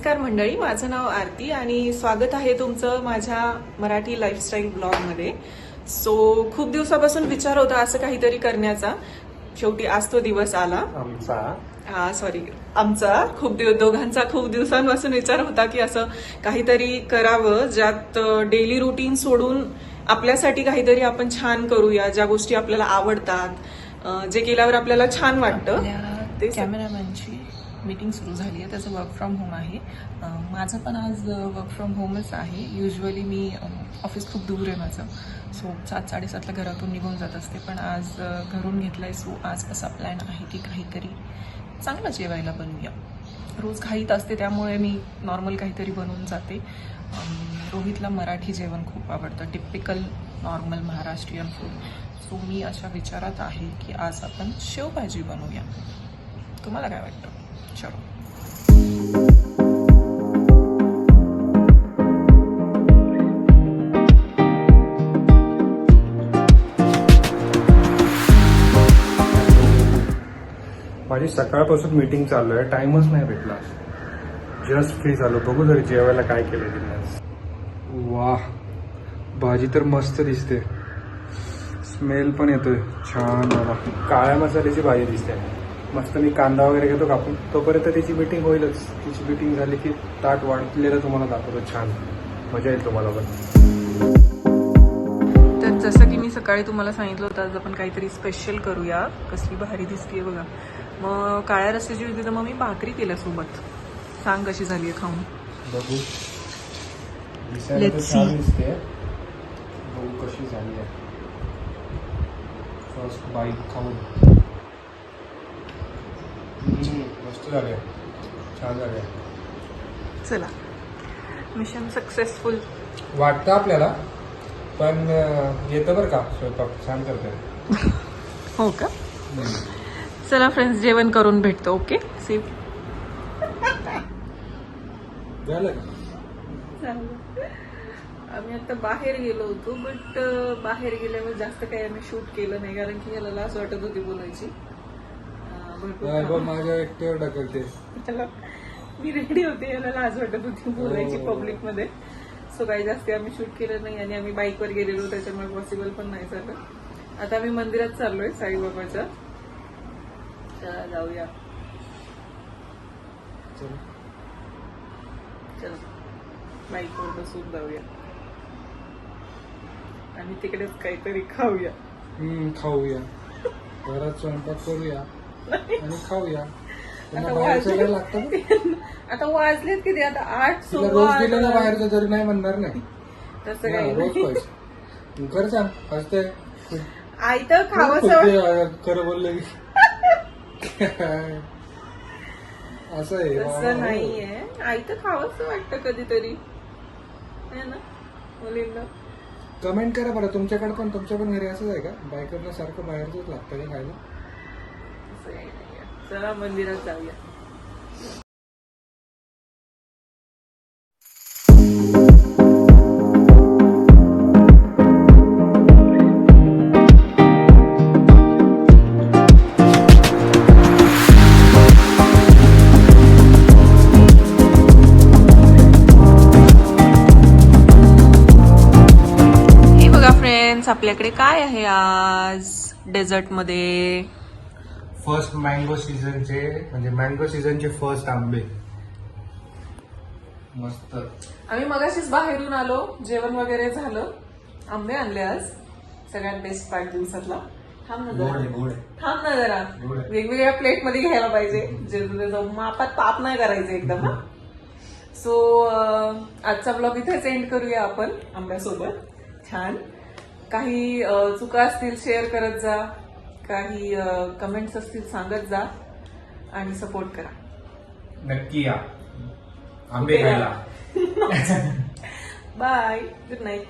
नमस्कार मंडळी, माझं नाव आरती आणि स्वागत आहे तुमचं माझ्या मराठी लाईफस्टाईल ब्लॉगमध्ये. खूप दिवसापासून विचार होता असं काहीतरी करण्याचा. शेवटी आज तो दिवस आला. आमचा दोघांचा खूप दिवसांपासून विचार होता की असं काहीतरी करावं ज्यात डेली रुटीन सोडून आपल्यासाठी काहीतरी आपण छान करूया, ज्या गोष्टी आपल्याला आवडतात, जे केल्यावर आपल्याला छान वाटतं. ते कॅमेरामॅनची मीटिंग सुरू झाली आहे, त्याचं वर्क फ्रॉम होम आहे. माझं पण आज वर्क फ्रॉम होमच आहे. युजली मी ऑफिस खूप दूर आहे माझं, सो 7-7:30ला घरातून निघून जात असते, पण आज घरून घेतलं आहे. सो आज असा प्लॅन आहे की काहीतरी चांगलं जेवायला बनवूया. रोज घाईत असते त्यामुळे मी नॉर्मल काहीतरी बनवून जाते. रोहितला मराठी जेवण खूप आवडतं, typical normal Maharashtrian food. So मी अशा विचारात आहे की आज आपण शेवभाजी बनवूया. तुम्हाला काय वाटतं? चलो. माझी सकाळपासून मीटिंग चालू आहे, टाइमच नाही भेटला. जस्ट फ्री झालो. बघू जरी जेवायला काय केलं तिने आज. वाह, भाजी तर मस्त दिसते, स्मेल पण येतोय छान. मला काळ्या मसाल्याची भाजी दिसते मस्त. मी कांदा वगैरे घेतो कापून, तोपर्यंत त्याची मीटिंग होईलच. तिची मीटिंग झाली की ताट वाढलेलं तुम्हाला दाखवतो. छान मजा येईल तुम्हाला पण. तर जसं की मी सकाळी तुम्हाला सांगितलं होतं, आज आपण काहीतरी स्पेशल करूया. कसली भारी दिसतीये बघा. मग काळ्या रस्त्याची होती तर मग मी भाकरी केल्या सोबत. सांग कशी झाली आहे खाऊन. बघू, Let's छान see. दिसते. बघू कशी झाली आहे. फर्स्ट बाईट खाऊन. मस्त झाली आहे, छान झाली आहे. चला, मिशन सक्सेसफुल वाटतं आपल्याला, पण येतं बरं का स्वयंपाक, छान करते. हो का? चला फ्रेंड्स, जेवण करून भेटतो. Okay, see. झालं का? आम्ही आता बाहेर गेलो होतो, बट बाहेर गेल्यावर जास्त काही आम्ही शूट केलं नाही, कारण की याला लाज वाटत होती बोलायची. भरपूर माझ्या एकट्यावर ढकलते. त्याला मी रेडी होते, याला लाज वाटत होती बोलायची पब्लिक मध्ये. सो काही जास्त आम्ही शूट केलं नाही आणि आम्ही बाईकवर गेलेलो, त्याच्यामुळे पॉसिबल पण नाही झालं. आता आम्ही मंदिरात चाललोय साईबाबाच्या. चला जाऊया. चल, बाईकवर बसून जाऊया आणि तिकडेच काहीतरी खाऊया. खाऊया, घरात स्वयंपाक करूया आणि खाऊया. आता वाजलेत किती? आता 8 रोज दिलं ना बाहेरचं तरी नाही म्हणणार नाही. तसं काही रोज नाही. पाहिजे. खरं सांग, हसते. आयतं खावंसं खरं बोललं की असं आहे. तसं नाहीये, आयतं खावंसं वाटतं कधीतरी, है ना मुलींना. कमेंट करा बरं, तुमच्याकडे पण, तुमच्या पण घरी असंच आहे का? बायकांना सारखं बाहेरच लागतं का खायला? तसं काही नाहीये. चला मंदिरात जाऊया. आपल्याकडे काय आहे आज डेझर्ट मध्ये? फर्स्ट मँगो सीझनचे, म्हणजे मँगो सीझनचे फर्स्ट आंबे. मस्त. आम्ही मगाशीच बाहेरून आलो, जेवण वगैरे झालं. आंबे आणले आज, सगळ्यात बेस्ट पार्ट दिवसातला. थांब ना जरा, वेगवेगळ्या प्लेट मध्ये घ्यायला पाहिजे, जे मापात पाप नाही करायचे एकदम. सो आजचा ब्लॉग इथेच एंड करूया आपण आंब्यासोबत. छान काही चुका असतील शेअर करत जा, काही कमेंट्स असतील सांगत जा आणि सपोर्ट करा. नक्की या आंबे खायला. Bye, good night.